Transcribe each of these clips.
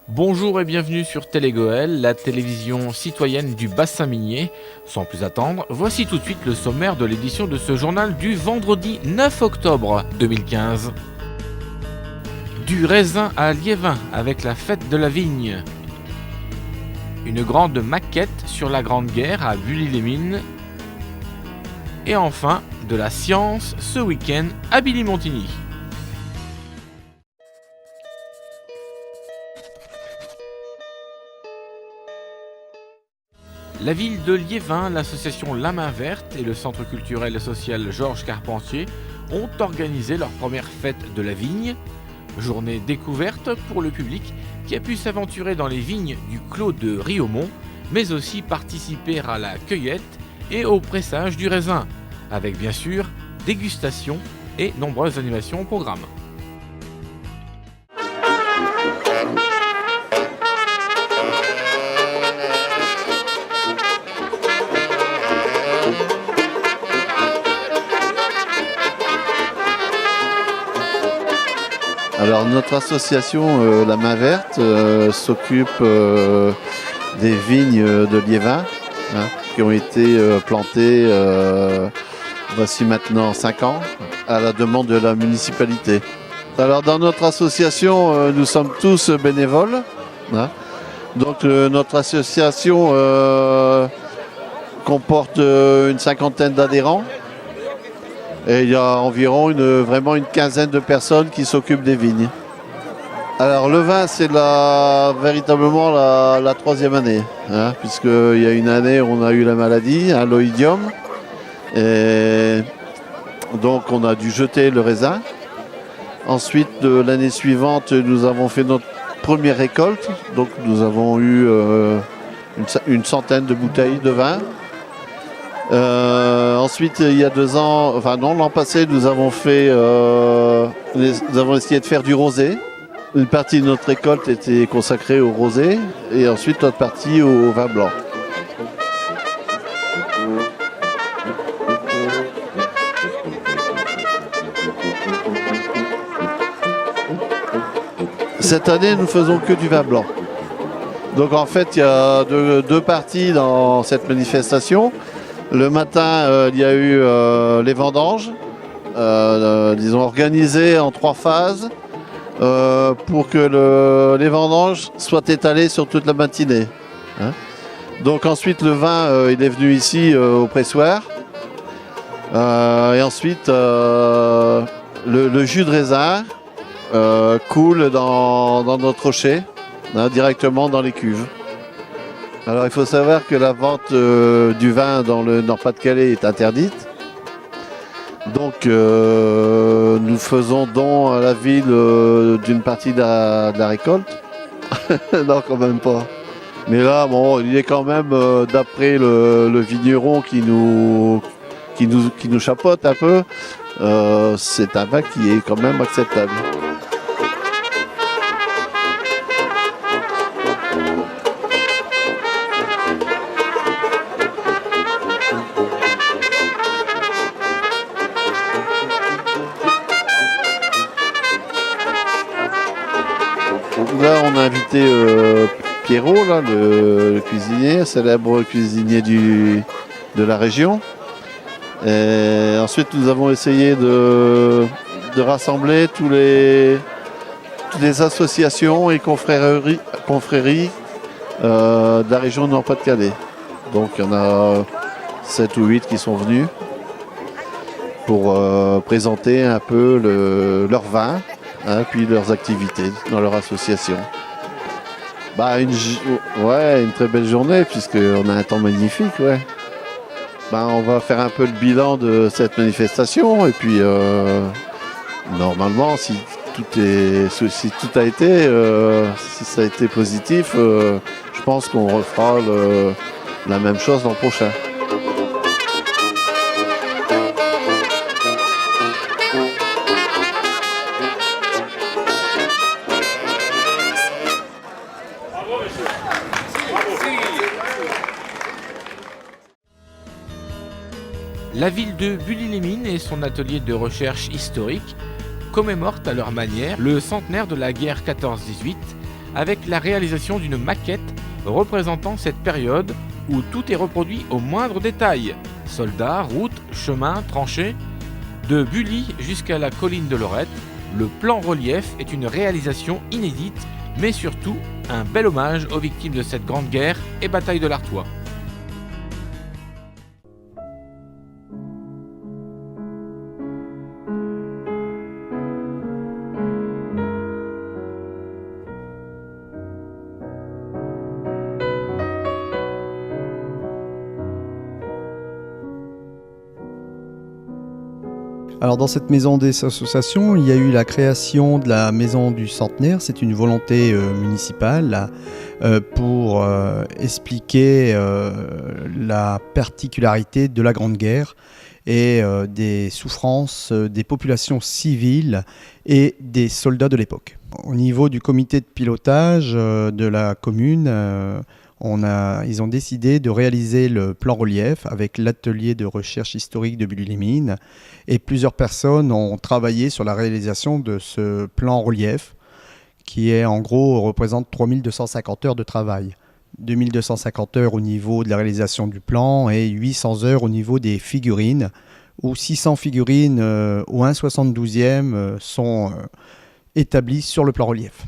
Bonjour et bienvenue sur Télégoël, la télévision citoyenne du bassin minier. Sans plus attendre, voici tout de suite le sommaire de l'édition de ce journal du vendredi 9 octobre 2015. Du raisin à Liévin avec la fête de la vigne. Une grande maquette sur la Grande Guerre à Bully-les-Mines. Et enfin, de la science ce week-end à Billy-Montigny. La ville de Liévin, l'association La Main Verte et le centre culturel et social Georges Carpentier ont organisé leur première fête de la vigne. Journée découverte pour le public qui a pu s'aventurer dans les vignes du clos de Riaumont, mais aussi participer à la cueillette et au pressage du raisin, avec bien sûr dégustation et nombreuses animations au programme. Alors notre association La Main Verte s'occupe des vignes de Liévin qui ont été plantées voici maintenant 5 ans à la demande de la municipalité. Alors dans notre association nous sommes tous bénévoles. Donc notre association comporte une 50aine d'adhérents. Et il y a environ vraiment une quinzaine de personnes qui s'occupent des vignes. Alors le vin, c'est véritablement la 3e année, puisqu'il y a une année où on a eu la maladie, l'oïdium, et donc on a dû jeter le raisin. Ensuite, l'année suivante, nous avons fait notre première récolte, donc nous avons eu une centaine de bouteilles de vin. Ensuite, il y a 2 ans, l'an passé, nous avons essayé de faire du rosé. Une partie de notre récolte était consacrée au rosé et ensuite l'autre partie au vin blanc. Cette année, nous faisons que du vin blanc. Donc en fait, il y a deux parties dans cette manifestation. Le matin, il y a eu les vendanges, organisées en 3 phases pour que les vendanges soient étalées sur toute la matinée. Donc ensuite, le vin, il est venu ici au pressoir. Et ensuite, le jus de raisin coule dans notre rocher, directement dans les cuves. Alors il faut savoir que la vente du vin dans le Nord-Pas-de-Calais est interdite. Donc nous faisons don à la ville d'une partie de la récolte. Non, quand même pas. Mais là, bon, il est quand même, d'après le vigneron qui nous chapeaute un peu, c'est un vin qui est quand même acceptable. Là, on a invité Pierrot, là, le cuisinier, célèbre cuisinier de la région. Et ensuite, nous avons essayé de rassembler toutes les associations et confréries de la région de Nord-Pas-de-Calais. Donc, il y en a 7 ou 8 qui sont venus pour présenter un peu leur vin. Puis leurs activités dans leur association. Une très belle journée puisqu'on a un temps magnifique. Ouais. On va faire un peu le bilan de cette manifestation et puis normalement si ça a été positif, je pense qu'on refera la même chose l'an prochain. La ville de Bully-les-Mines et son atelier de recherche historique commémorent à leur manière le centenaire de la guerre 14-18 avec la réalisation d'une maquette représentant cette période où tout est reproduit au moindre détail. Soldats, routes, chemins, tranchées. De Bully jusqu'à la colline de Lorette, le plan relief est une réalisation inédite, mais surtout un bel hommage aux victimes de cette grande guerre et bataille de l'Artois. Alors dans cette maison des associations, il y a eu la création de la maison du centenaire. C'est une volonté municipale pour expliquer la particularité de la Grande Guerre et des souffrances des populations civiles et des soldats de l'époque. Au niveau du comité de pilotage de la commune, ils ont décidé de réaliser le plan relief avec l'atelier de recherche historique de Bully-les-Mines et plusieurs personnes ont travaillé sur la réalisation de ce plan relief qui est en gros représente 3250 heures de travail. 2250 heures au niveau de la réalisation du plan et 800 heures au niveau des figurines où 600 figurines au 1/72e sont établies sur le plan relief.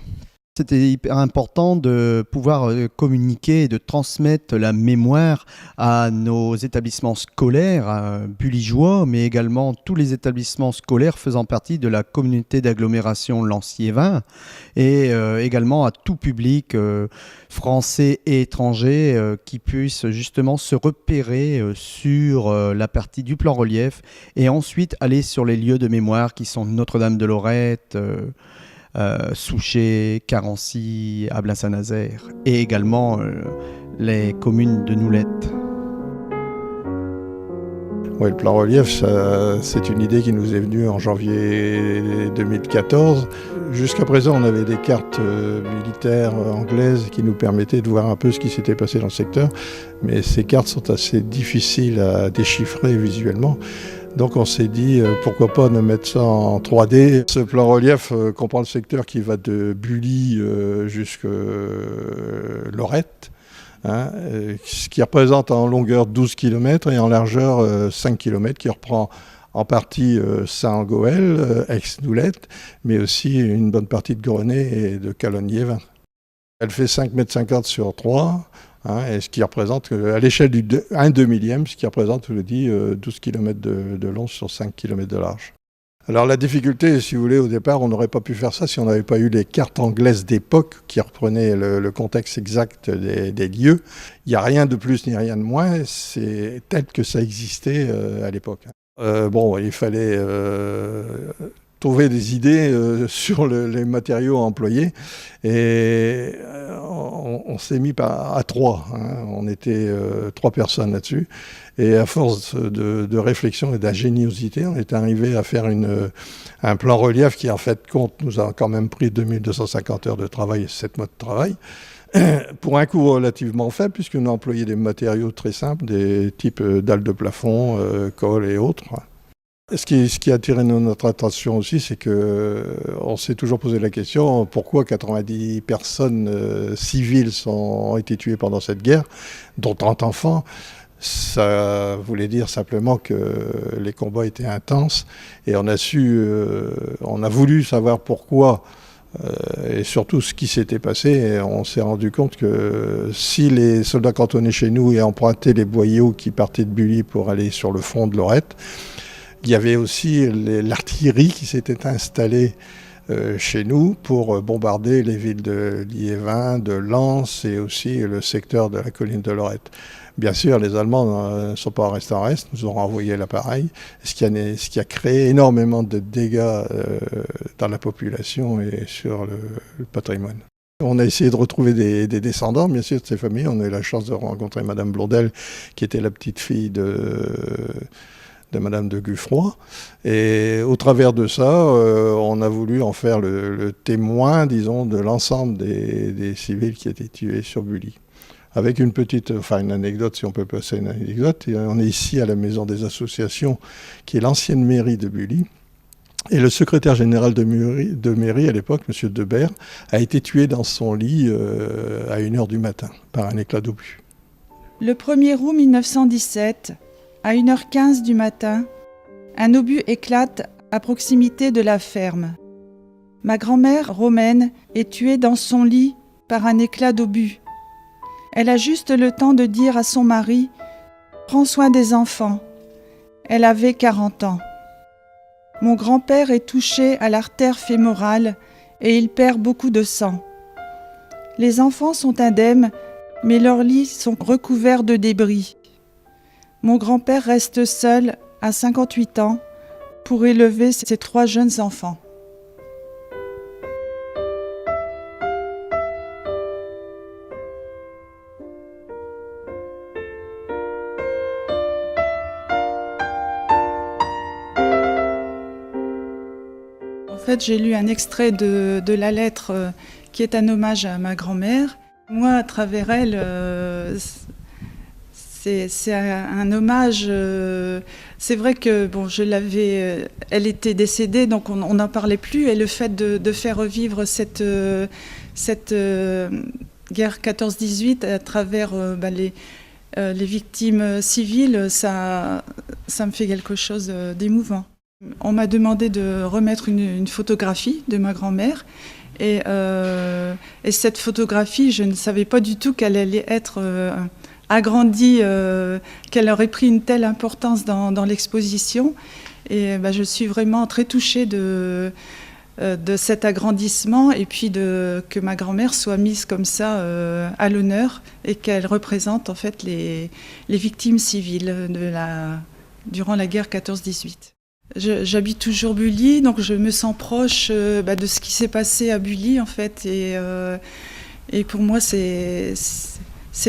C'était hyper important de pouvoir communiquer et de transmettre la mémoire à nos établissements scolaires bulligeois, mais également tous les établissements scolaires faisant partie de la communauté d'agglomération Lancier-Vin et également à tout public français et étranger qui puisse justement se repérer sur la partie du plan relief et ensuite aller sur les lieux de mémoire qui sont Notre-Dame de Lorette, Souchet, Carency, Ablain-Saint-Nazaire et également les communes de Noulette. Oui, le plan relief, c'est une idée qui nous est venue en janvier 2014. Jusqu'à présent, on avait des cartes militaires anglaises qui nous permettaient de voir un peu ce qui s'était passé dans le secteur, mais ces cartes sont assez difficiles à déchiffrer visuellement. Donc on s'est dit pourquoi pas ne mettre ça en 3D. Ce plan relief comprend le secteur qui va de Bully jusqu'à Lorette, ce qui représente en longueur 12 km et en largeur 5 km, qui reprend en partie Saint-Goël, Aix-Noulette, mais aussi une bonne partie de Grenay et de Calonnier-Vin. Elle fait 5,50 m sur 3. Et ce qui représente, à l'échelle du 1/2000e, ce qui représente, je le dis, 12 km de long sur 5 km de large. Alors la difficulté, si vous voulez, au départ, on n'aurait pas pu faire ça si on n'avait pas eu les cartes anglaises d'époque qui reprenaient le contexte exact des lieux. Il n'y a rien de plus ni rien de moins, c'est tel que ça existait à l'époque. Il fallait trouver des idées sur les matériaux employés et on s'est mis à 3. On était 3 personnes là-dessus et à force de réflexion et d'ingéniosité, on est arrivé à faire un plan relief qui en fait compte nous a quand même pris 2250 heures de travail et 7 mois de travail pour un coût relativement faible puisqu'on a employé des matériaux très simples, des types dalles de plafond, colle et autres. Ce qui a attiré notre attention aussi, c'est qu'on s'est toujours posé la question pourquoi 90 personnes civiles ont été tuées pendant cette guerre, dont 30 enfants. Ça voulait dire simplement que les combats étaient intenses et on a voulu savoir pourquoi et surtout ce qui s'était passé. Et on s'est rendu compte que si les soldats cantonnés chez nous et empruntaient les boyaux qui partaient de Bully pour aller sur le front de Lorette, il y avait aussi l'artillerie qui s'était installée chez nous pour bombarder les villes de Liévin, de Lens et aussi le secteur de la colline de Lorette. Bien sûr, les Allemands ne sont pas restés en reste, nous ont renvoyé l'appareil, ce qui a créé énormément de dégâts dans la population et sur le patrimoine. On a essayé de retrouver des descendants, bien sûr, de ces familles. On a eu la chance de rencontrer Madame Blondel, qui était la petite fille de Madame de Guffroy. Et au travers de ça, on a voulu en faire le témoin, disons, de l'ensemble des civils qui étaient tués sur Bully. Avec une anecdote, si on peut passer une anecdote. On est ici à la maison des associations, qui est l'ancienne mairie de Bully. Et le secrétaire général de mairie à l'époque, M. Debert, a été tué dans son lit à 1h du matin par un éclat d'obus. Le 1er août 1917, à 1h15 du matin, un obus éclate à proximité de la ferme. Ma grand-mère, Romaine, est tuée dans son lit par un éclat d'obus. Elle a juste le temps de dire à son mari « Prends soin des enfants ». Elle avait 40 ans. Mon grand-père est touché à l'artère fémorale et il perd beaucoup de sang. Les enfants sont indemnes, mais leurs lits sont recouverts de débris. Mon grand-père reste seul à 58 ans pour élever ses 3 jeunes enfants. En fait, j'ai lu un extrait de la lettre qui est un hommage à ma grand-mère. Moi, à travers elle, c'est un hommage. C'est vrai que bon, elle était décédée, donc on n'en parlait plus. Et le fait de faire revivre cette guerre 14-18 à travers les victimes civiles, ça me fait quelque chose d'émouvant. On m'a demandé de remettre une photographie de ma grand-mère et cette photographie, je ne savais pas du tout qu'elle allait être agrandie, qu'elle aurait pris une telle importance dans l'exposition. Et je suis vraiment très touchée de cet agrandissement et puis que ma grand-mère soit mise comme ça à l'honneur et qu'elle représente en fait les victimes civiles durant la guerre 14-18. J'habite toujours Bully, donc je me sens proche de ce qui s'est passé à Bully en fait, et pour moi c'est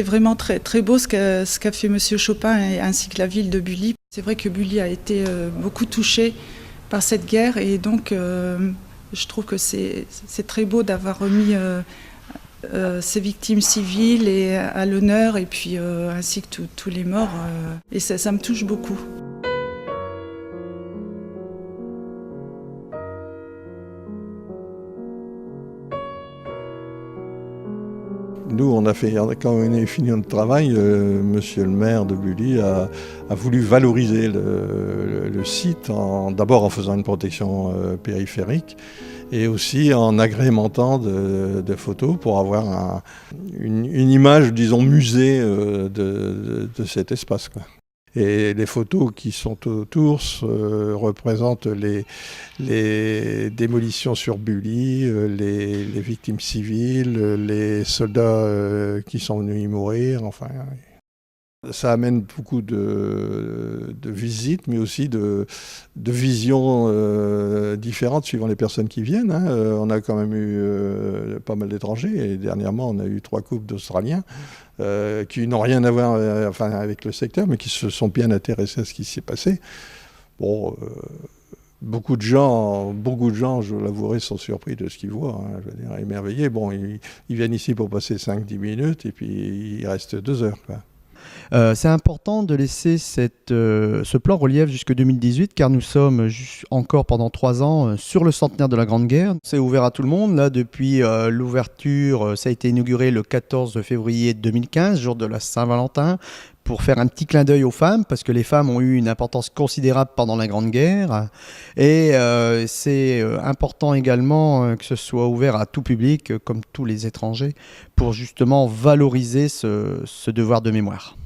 vraiment très très beau ce qu'a fait Monsieur Chopin ainsi que la ville de Bully. C'est vrai que Bully a été beaucoup touchée par cette guerre et donc je trouve que c'est très beau d'avoir remis ces victimes civiles et à l'honneur et puis ainsi que tous les morts et ça me touche beaucoup. Nous, quand on a fini notre travail, monsieur le maire de Bully a voulu valoriser le site, d'abord en faisant une protection périphérique et aussi en agrémentant de photos pour avoir une image, disons, musée de cet espace, quoi. Et les photos qui sont autour représentent les démolitions sur Bully, les victimes civiles, les soldats qui sont venus y mourir. Enfin, ça amène beaucoup de visites, mais aussi de visions différentes suivant les personnes qui viennent. On a quand même eu pas mal d'étrangers et dernièrement on a eu 3 couples d'Australiens qui n'ont rien à voir avec le secteur, mais qui se sont bien intéressés à ce qui s'est passé. Bon, beaucoup de gens, je l'avouerai, sont surpris de ce qu'ils voient, je veux dire, émerveillés. Bon, ils viennent ici pour passer 5-10 minutes et puis ils restent 2 heures, quoi. C'est important de laisser ce plan relief jusqu'en 2018 car nous sommes encore pendant 3 ans sur le centenaire de la Grande Guerre. C'est ouvert à tout le monde. Là, depuis l'ouverture, ça a été inauguré le 14 février 2015, jour de la Saint-Valentin, pour faire un petit clin d'œil aux femmes, parce que les femmes ont eu une importance considérable pendant la Grande Guerre. Et c'est important également que ce soit ouvert à tout public, comme tous les étrangers, pour justement valoriser ce devoir de mémoire.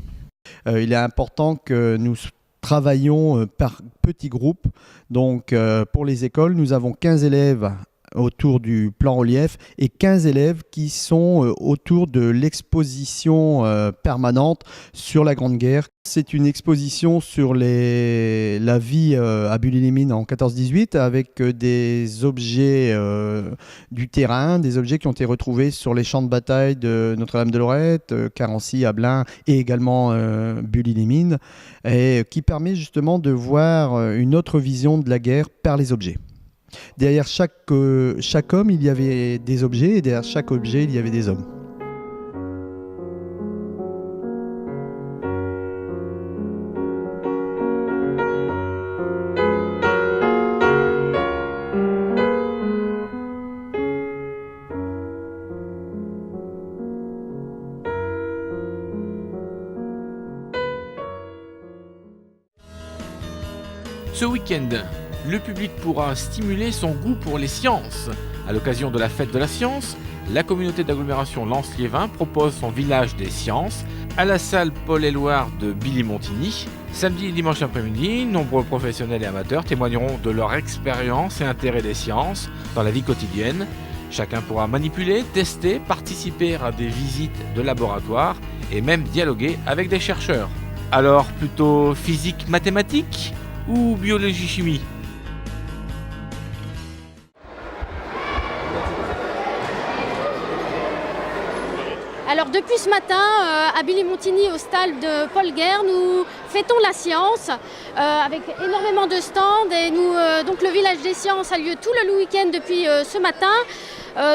Il est important que nous travaillons par petits groupes. Donc, pour les écoles, nous avons 15 élèves autour du plan relief et 15 élèves qui sont autour de l'exposition permanente sur la Grande Guerre. C'est une exposition sur la vie à Bully-les-Mines en 14-18 avec des objets du terrain, des objets qui ont été retrouvés sur les champs de bataille de Notre-Dame-de-Lorette, Carency, Ablain et également Bully-les-Mines, et qui permet justement de voir une autre vision de la guerre par les objets. Derrière chaque homme, il y avait des objets, et derrière chaque objet, il y avait des hommes. Ce week-end, le public pourra stimuler son goût pour les sciences. À l'occasion de la fête de la science, la communauté d'agglomération Lens-Liévin propose son village des sciences à la salle Paul-Éluard de Billy-Montigny. Samedi et dimanche après-midi, nombreux professionnels et amateurs témoigneront de leur expérience et intérêt des sciences dans la vie quotidienne. Chacun pourra manipuler, tester, participer à des visites de laboratoire et même dialoguer avec des chercheurs. Alors plutôt physique, mathématiques ou biologie, chimie ? Alors depuis ce matin, à Billy-Montigny, au stade de Paul Guerre, nous fêtons la science avec énormément de stands. Et donc le village des sciences a lieu tout le week-end depuis ce matin.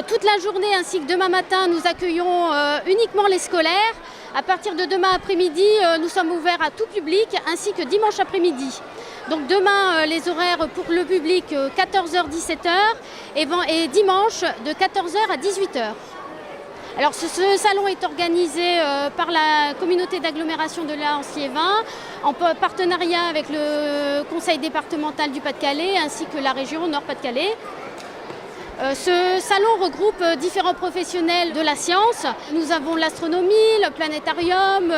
Toute la journée ainsi que demain matin, nous accueillons uniquement les scolaires. À partir de demain après-midi, nous sommes ouverts à tout public ainsi que dimanche après-midi. Donc demain, les horaires pour le public 14h-17h et dimanche de 14h à 18h. Alors ce salon est organisé par la communauté d'agglomération de Lens-Liévin en partenariat avec le conseil départemental du Pas-de-Calais ainsi que la région Nord-Pas-de-Calais. Ce salon regroupe différents professionnels de la science. Nous avons l'astronomie, le planétarium,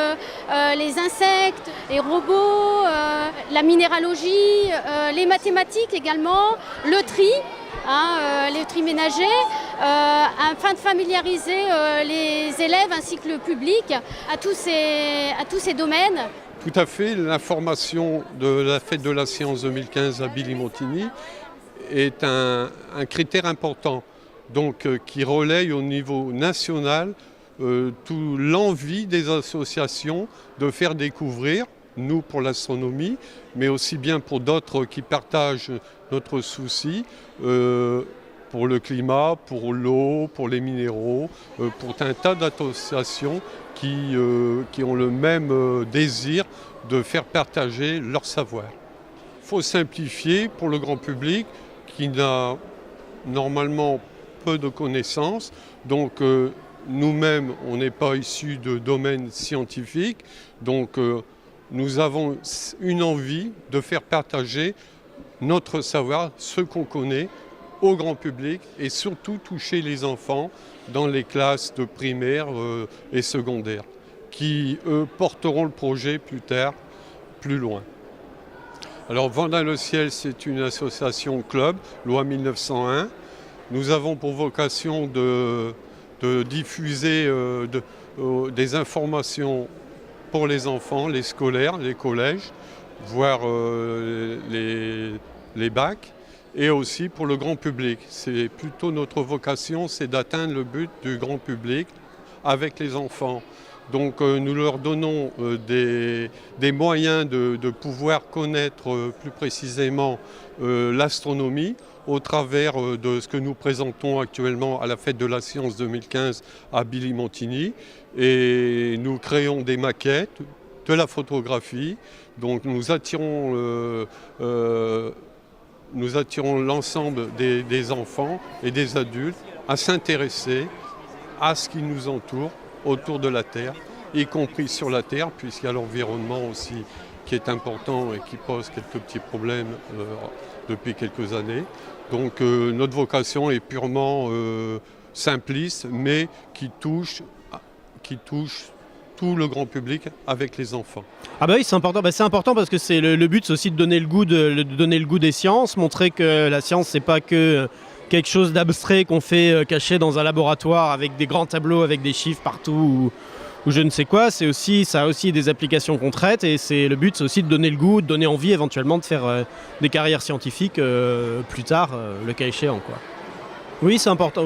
les insectes, les robots, la minéralogie, les mathématiques également, le tri. Les tri ménagers, afin de familiariser les élèves ainsi que le public à tous ces domaines. Tout à fait, l'information de la fête de la science 2015 à Billy-Montigny est un critère important, donc qui relaye au niveau national toute l'envie des associations de faire découvrir, nous pour l'astronomie, mais aussi bien pour d'autres qui partagent notre souci, pour le climat, pour l'eau, pour les minéraux, pour un tas d'associations qui ont le même désir de faire partager leur savoir. Il faut simplifier pour le grand public qui n'a normalement peu de connaissances, donc nous-mêmes on n'est pas issus de domaines scientifiques, donc nous avons une envie de faire partager notre savoir, ce qu'on connaît, au grand public et surtout toucher les enfants dans les classes de primaire et secondaire qui, eux, porteront le projet plus tard, plus loin. Alors Vent dans le ciel, c'est une association club, loi 1901. Nous avons pour vocation de diffuser des informations pour les enfants, les scolaires, les collèges, voire les bacs, et aussi pour le grand public. C'est plutôt notre vocation, c'est d'atteindre le but du grand public avec les enfants. Donc nous leur donnons des moyens de pouvoir connaître plus précisément l'astronomie au travers de ce que nous présentons actuellement à la Fête de la Science 2015 à Billy-Montigny. Et nous créons des maquettes, de la photographie. Donc nous attirons l'ensemble des enfants et des adultes à s'intéresser à ce qui nous entoure autour de la Terre, y compris sur la Terre, puisqu'il y a l'environnement aussi qui est important et qui pose quelques petits problèmes depuis quelques années. Donc notre vocation est purement simpliste, mais qui touche tout le grand public avec les enfants. Ah bah oui, c'est important. C'est important parce que c'est le but, c'est aussi de donner le goût des sciences, montrer que la science c'est pas que quelque chose d'abstrait qu'on fait caché dans un laboratoire avec des grands tableaux avec des chiffres partout ou je ne sais quoi. Ça a aussi des applications concrètes et le but c'est aussi de donner le goût, de donner envie éventuellement de faire des carrières scientifiques plus tard, le cas échéant, quoi. Oui, c'est important.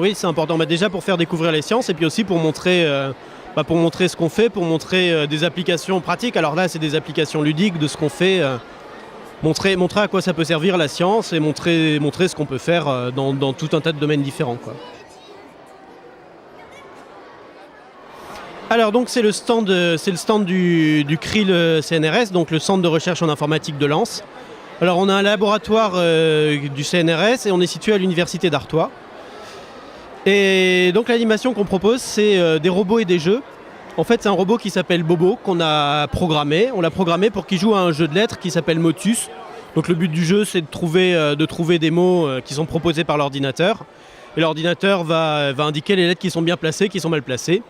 Bah, déjà pour faire découvrir les sciences et puis aussi pour montrer ce qu'on fait, pour montrer des applications pratiques. Alors là, c'est des applications ludiques de ce qu'on fait. Montrer à quoi ça peut servir la science et montrer ce qu'on peut faire dans tout un tas de domaines différents, quoi. Alors donc c'est le stand du CRIL CNRS, donc le Centre de recherche en informatique de Lens. Alors on a un laboratoire du CNRS et on est situé à l'université d'Artois. Et donc l'animation qu'on propose, c'est des robots et des jeux. En fait, c'est un robot qui s'appelle Bobo qu'on a programmé. On l'a programmé pour qu'il joue à un jeu de lettres qui s'appelle Motus. Donc le but du jeu, c'est de trouver des mots qui sont proposés par l'ordinateur. Et l'ordinateur va indiquer les lettres qui sont bien placées, qui sont mal placées.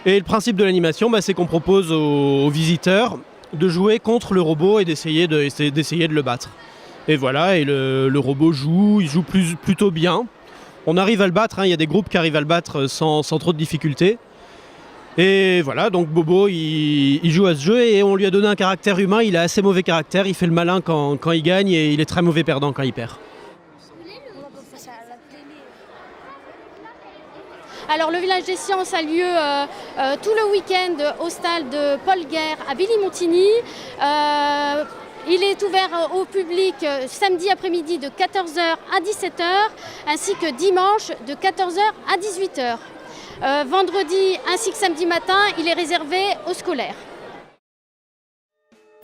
Et le principe de l'animation, c'est qu'on propose aux visiteurs de jouer contre le robot et d'essayer de le battre. Et voilà, et le robot joue, il joue plutôt bien. On arrive à le battre, il y a des groupes qui arrivent à le battre sans trop de difficultés. Et voilà, donc Bobo, il joue à ce jeu et on lui a donné un caractère humain. Il a assez mauvais caractère, il fait le malin quand il gagne et il est très mauvais perdant quand il perd. Alors le village des sciences a lieu tout le week-end au stade de Paul Guerre à Billy-Montigny. Il est ouvert au public samedi après-midi de 14h à 17h ainsi que dimanche de 14h à 18h. Vendredi ainsi que samedi matin, il est réservé aux scolaires.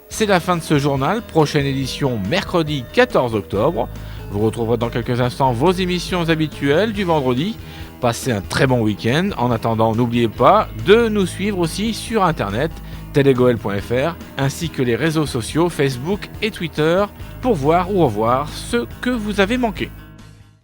C'est la fin de ce journal, prochaine édition mercredi 14 octobre. Vous retrouverez dans quelques instants vos émissions habituelles du vendredi. Passez un très bon week-end. En attendant, n'oubliez pas de nous suivre aussi sur internet telegoel.fr ainsi que les réseaux sociaux Facebook et Twitter pour voir ou revoir ce que vous avez manqué.